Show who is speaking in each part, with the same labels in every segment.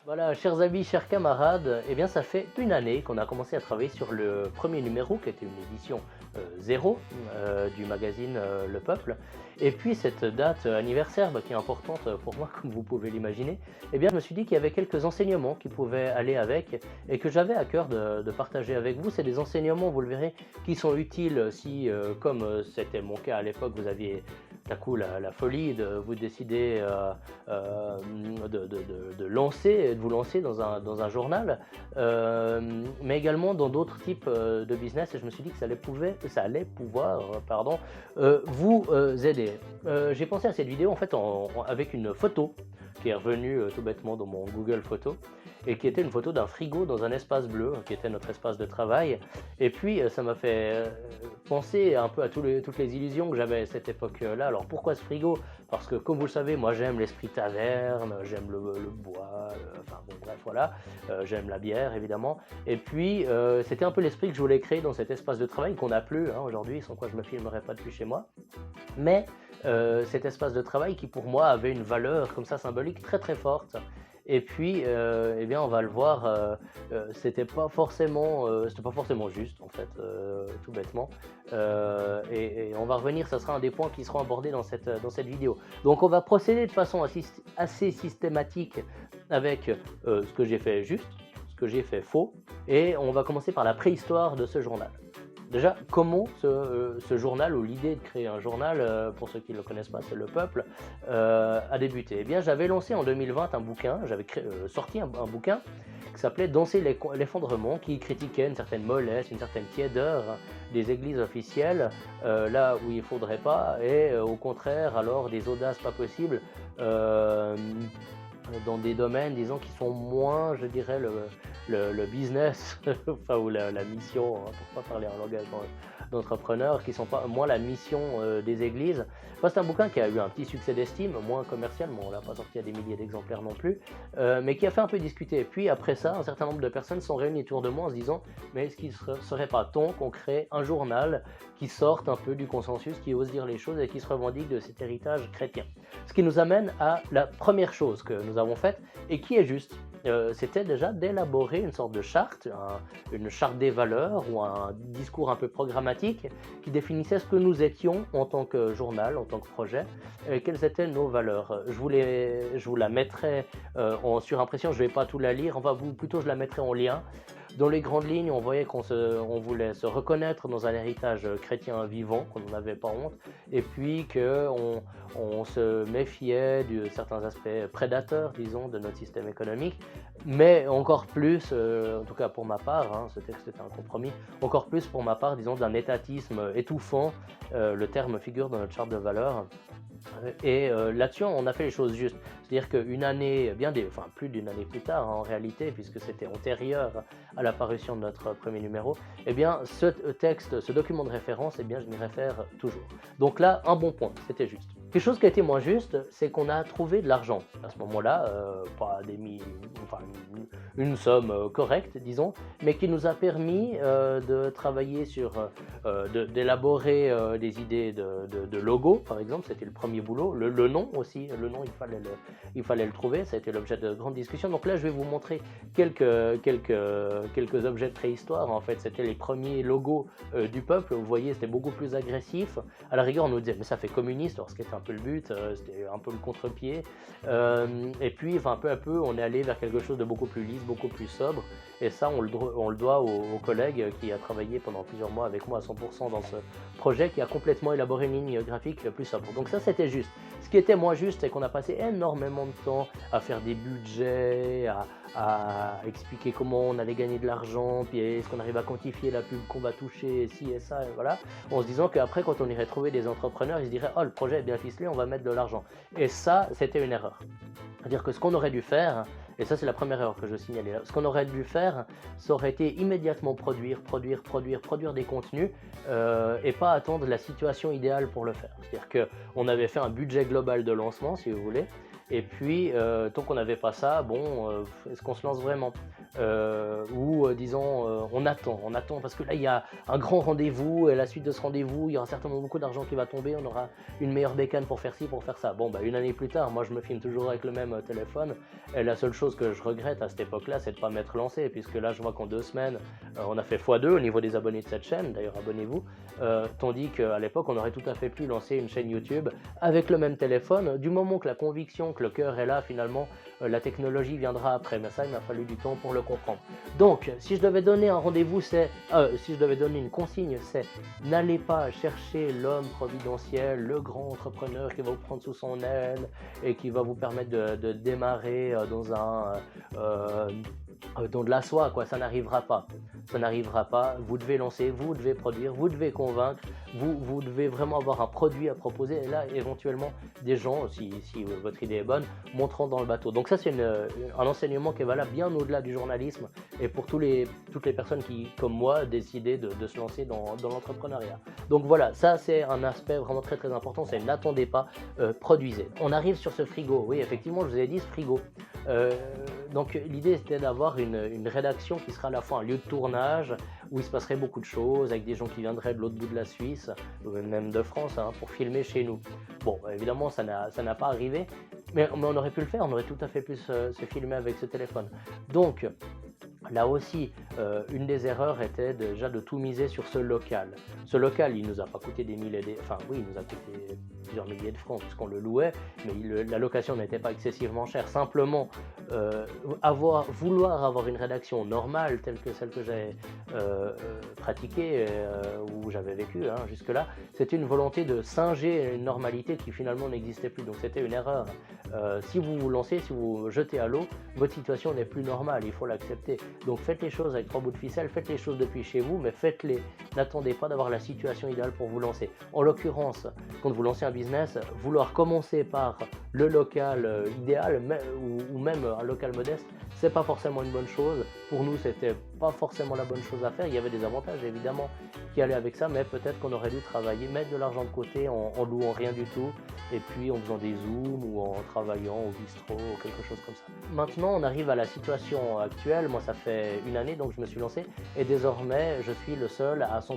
Speaker 1: Voilà, chers amis, chers camarades, eh bien ça fait une année qu'on a commencé à travailler sur le premier numéro, qui était une édition 0 du magazine Le Peuple. Et puis cette date anniversaire, qui est importante pour moi, comme vous pouvez l'imaginer, eh bien je me suis dit qu'il y avait quelques enseignements qui pouvaient aller avec et que j'avais à cœur de partager avec vous. C'est des enseignements, vous le verrez, qui sont utiles si, comme c'était mon cas à l'époque, vous aviez tout à coup la folie de vous décider de lancer, de vous lancer dans un journal, mais également dans d'autres types de business. Et je me suis dit que ça allait pouvoir vous aider. J'ai pensé à cette vidéo en fait avec une photo qui est revenue tout bêtement dans mon Google Photos et qui était une photo d'un frigo dans un espace bleu, qui était notre espace de travail. Et puis ça m'a fait penser un peu à toutes les illusions que j'avais à cette époque-là. Alors pourquoi ce frigo? Parce que comme vous le savez, moi j'aime l'esprit taverne, j'aime le bois, enfin bon bref voilà, j'aime la bière évidemment. Et puis c'était un peu l'esprit que je voulais créer dans cet espace de travail qu'on n'a plus hein, aujourd'hui, sans quoi je me filmerais pas depuis chez moi. Mais cet espace de travail qui pour moi avait une valeur comme ça symbolique très très forte. Et puis, eh bien, on va le voir, c'était pas forcément juste en fait, tout bêtement. Et on va revenir, ça sera un des points qui seront abordés dans cette vidéo. Donc on va procéder de façon assez systématique avec ce que j'ai fait juste, ce que j'ai fait faux, et on va commencer par la préhistoire de ce journal. Déjà, comment ce journal ou l'idée de créer un journal, pour ceux qui ne le connaissent pas, c'est Le Peuple, a débuté? Eh bien, j'avais lancé en 2020 un bouquin, sorti un bouquin qui s'appelait Danser l'effondrement, qui critiquait une certaine mollesse, une certaine tiédeur des églises officielles, là où il ne faudrait pas, et au contraire, alors des audaces pas possibles, euh, dans des domaines, disons, qui sont moins, je dirais, le business, enfin, ou la mission, hein, pour pas parler en langage d'entrepreneur, qui sont pas moins la mission des églises. Enfin, c'est un bouquin qui a eu un petit succès d'estime, moins commercial, mais on l'a pas sorti à des milliers d'exemplaires non plus, mais qui a fait un peu discuter. Et puis après ça, un certain nombre de personnes sont réunies autour de moi en se disant, mais est-ce qu'il ne serait pas temps qu'on crée un journal qui sorte un peu du consensus, qui ose dire les choses et qui se revendique de cet héritage chrétien? Ce qui nous amène à la première chose que nous avons faite et qui est juste. C'était déjà d'élaborer une sorte de charte, une charte des valeurs ou un discours un peu programmatique qui définissait ce que nous étions en tant que journal, en tant que projet, et quelles étaient nos valeurs. Je vous la mettrai en surimpression, je ne vais pas tout la lire, plutôt je la mettrai en lien. Dans les grandes lignes, on voyait on voulait se reconnaître dans un héritage chrétien vivant, qu'on n'en avait pas honte, et puis on se méfiait de certains aspects prédateurs, disons, de notre système économique, mais encore plus, en tout cas pour ma part, hein, ce texte était un compromis, encore plus pour ma part, disons, d'un étatisme étouffant, le terme figure dans notre charte de valeurs, et là-dessus, on a fait les choses justes. C'est-à-dire qu'une année, enfin plus d'une année plus tard, hein, en réalité, puisque c'était antérieur à l'apparition de notre premier numéro, eh bien, ce document de référence, eh bien, je m'y réfère toujours. Donc là, un bon point, c'était juste. Quelque chose qui a été moins juste, c'est qu'on a trouvé de l'argent à ce moment-là, pas enfin une somme correcte, disons, mais qui nous a permis de travailler d'élaborer des idées de logo, par exemple, c'était le premier boulot. Le nom aussi, le nom, il fallait le trouver, ça a été l'objet de grandes discussions. Donc là, je vais vous montrer quelques objets de préhistoire. En fait, c'était les premiers logos du peuple. Vous voyez, c'était beaucoup plus agressif. À la rigueur, on nous disait, mais ça fait communiste, alors ce qui était un peu le but, c'était un peu le contre-pied. Et puis, enfin, peu à peu, on est allé vers quelque chose de beaucoup plus lisse, beaucoup plus sobre. Et ça, on le doit au collègue qui a travaillé pendant plusieurs mois avec moi à 100% dans ce projet, qui a complètement élaboré une ligne graphique plus sobre. Donc ça, c'était juste. Ce qui était moins juste, c'est qu'on a passé énormément de temps à faire des budgets, à expliquer comment on allait gagner de l'argent, puis est-ce qu'on arrive à quantifier la pub qu'on va toucher, ci et ça, et voilà, en se disant qu'après, quand on irait trouver des entrepreneurs, ils se diraient « Oh, le projet est bien ficelé, on va mettre de l'argent ». Et ça, c'était une erreur. C'est-à-dire que ce qu'on aurait dû faire, et ça c'est la première erreur que je signalais là, ce qu'on aurait dû faire, ça aurait été immédiatement produire des contenus et pas attendre la situation idéale pour le faire. C'est-à-dire qu'on avait fait un budget global de lancement, si vous voulez, Et puis, tant qu'on n'avait pas ça, bon, est-ce qu'on se lance vraiment? Ou disons, on attend parce que là, il y a un grand rendez-vous et à la suite de ce rendez-vous, il y aura certainement beaucoup d'argent qui va tomber, on aura une meilleure bécane pour faire ci, pour faire ça. Bon, bah, une année plus tard, moi, je me filme toujours avec le même téléphone et la seule chose que je regrette à cette époque-là, c'est de ne pas m'être lancé puisque là, je vois qu'en 2 semaines, on a fait x2 au niveau des abonnés de cette chaîne, d'ailleurs, abonnez-vous. Tandis qu'à l'époque, on aurait tout à fait pu lancer une chaîne YouTube avec le même téléphone. Du moment que la conviction, que le cœur est là, finalement, la technologie viendra après. Mais ça, il m'a fallu du temps pour le comprendre. Donc, si je devais donner un rendez-vous, si je devais donner une consigne, c'est n'allez pas chercher l'homme providentiel, le grand entrepreneur qui va vous prendre sous son aile et qui va vous permettre de démarrer dans de la soie, quoi. Ça n'arrivera pas. Ça n'arrivera pas. Vous devez lancer, vous devez produire, vous devez convaincre, vous devez vraiment avoir un produit à proposer. Et là, éventuellement, des gens, si votre idée est bonne, monteront dans le bateau. Donc ça, c'est un enseignement qui est valable bien au-delà du journalisme et pour toutes les personnes qui, comme moi, décidaient de se lancer dans l'entrepreneuriat. Donc voilà, ça, c'est un aspect vraiment très très important. C'est n'attendez pas, produisez. On arrive sur ce frigo. Oui, effectivement, je vous ai dit ce frigo. Donc l'idée c'était d'avoir une rédaction qui sera à la fois un lieu de tournage où il se passerait beaucoup de choses avec des gens qui viendraient de l'autre bout de la Suisse, même de France, hein, pour filmer chez nous. Bon, évidemment ça n'a pas arrivé, mais on aurait pu le faire, on aurait tout à fait pu se filmer avec ce téléphone. Donc là aussi, une des erreurs était déjà de tout miser sur ce local. Ce local, il nous a pas coûté des milliers, enfin oui, il nous a coûté plusieurs milliers de francs puisqu'on le louait, mais la location n'était pas excessivement chère. Simplement, vouloir avoir une rédaction normale telle que celle que j'ai pratiquée où j'avais vécu jusque-là, c'était une volonté de singer une normalité qui finalement n'existait plus. Donc c'était une erreur. Si vous vous lancez, si vous vous jetez à l'eau, votre situation n'est plus normale, il faut l'accepter. Donc faites les choses avec 3 bouts de ficelle, faites les choses depuis chez vous, mais faites-les. N'attendez pas d'avoir la situation idéale pour vous lancer. En l'occurrence, quand vous lancez un business, vouloir commencer par le local idéal ou même un local modeste, c'est pas forcément une bonne chose. Pour nous, c'était pas forcément la bonne chose à faire. Il y avait des avantages évidemment qui allaient avec ça, mais peut-être qu'on aurait dû travailler, mettre de l'argent de côté en louant rien du tout, et puis en faisant des zooms ou en travaillant au bistrot ou quelque chose comme ça. Maintenant, on arrive à la situation actuelle. Moi, ça fait une année donc je me suis lancé et désormais je suis le seul à 100%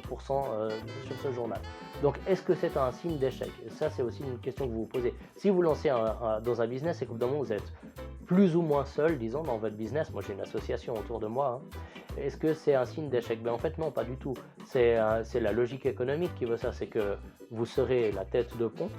Speaker 1: sur ce journal. Donc est-ce que c'est un signe d'échec? Ça, c'est aussi une question que vous vous posez. Si vous lancez dans un business et qu'au bout d'un moment vous êtes plus ou moins seul, disons, dans votre business, moi j'ai une association autour de moi, est-ce que c'est un signe d'échec? Ben en fait non, pas du tout. C'est la logique économique qui veut ça, c'est que vous serez la tête de pont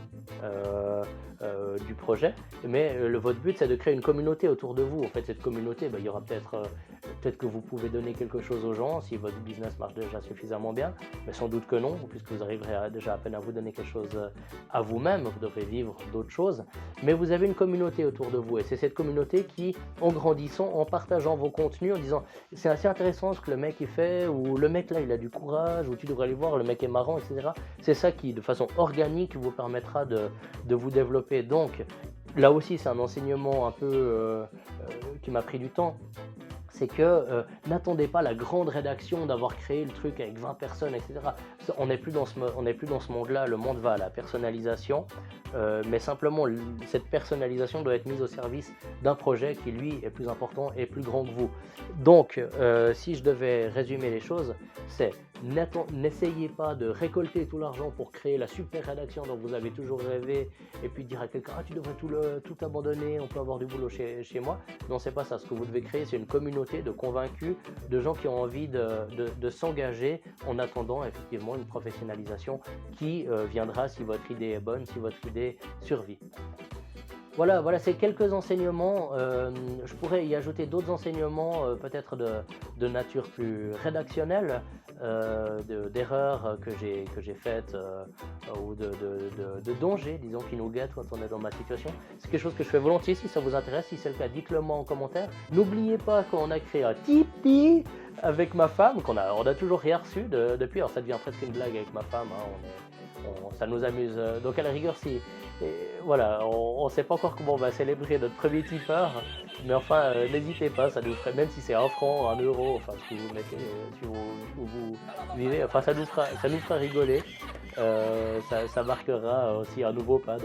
Speaker 1: du projet, mais votre but c'est de créer une communauté autour de vous. En fait, cette communauté, il y aura peut-être que vous pouvez donner quelque chose aux gens si votre business marche déjà suffisamment bien, mais sans doute que non, puisque vous arriverez déjà à peine à vous donner quelque chose à vous-même, vous devrez vivre d'autres choses, mais vous avez une communauté autour de vous et c'est cette communauté qui, en grandissant, en partageant vos contenus, en disant c'est assez intéressant ce que le mec il fait, ou le mec là il a du courage, ou tu devrais aller voir, le mec est marrant, etc. C'est ça qui, de façon organique, vous permettra de vous développer. Donc là aussi c'est un enseignement un peu qui m'a pris du temps. C'est que n'attendez pas la grande rédaction d'avoir créé le truc avec 20 personnes, etc. On n'est plus dans ce monde-là, le monde va à la personnalisation, mais simplement cette personnalisation doit être mise au service d'un projet qui lui est plus important et plus grand que vous. Donc si je devais résumer les choses, c'est n'essayez pas de récolter tout l'argent pour créer la super rédaction dont vous avez toujours rêvé et puis dire à quelqu'un tu devrais tout abandonner, on peut avoir du boulot chez moi. Non, c'est pas ça. Ce que vous devez créer, c'est une communauté de convaincus, de gens qui ont envie de s'engager en attendant effectivement une professionnalisation qui viendra si votre idée est bonne, si votre idée survit. Voilà, c'est quelques enseignements. Je pourrais y ajouter d'autres enseignements, peut-être de nature plus rédactionnelle, d'erreurs que j'ai faites ou de dangers, disons, qui nous guettent quand on est dans ma situation. C'est quelque chose que je fais volontiers. Si ça vous intéresse, si c'est le cas, dites-le moi en commentaire. N'oubliez pas qu'on a créé un Tipeee avec ma femme, on a toujours rien reçu depuis. Alors ça devient presque une blague avec ma femme, ça nous amuse. Donc à la rigueur, voilà, on ne sait pas encore comment on va célébrer notre premier tipeur, mais enfin, n'hésitez pas, ça nous ferait, même si c'est 1 franc, 1 euro, enfin, ce que vous mettez, si vous vivez, enfin, ça nous fera rigoler. ça marquera aussi un nouveau pas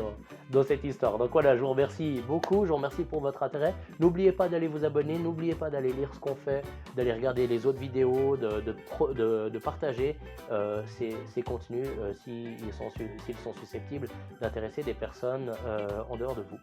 Speaker 1: dans cette histoire. Donc voilà, je vous remercie beaucoup, je vous remercie pour votre intérêt. N'oubliez pas d'aller vous abonner, n'oubliez pas d'aller lire ce qu'on fait, d'aller regarder les autres vidéos, de partager ces contenus s'ils sont susceptibles d'intéresser des personnes en dehors de vous.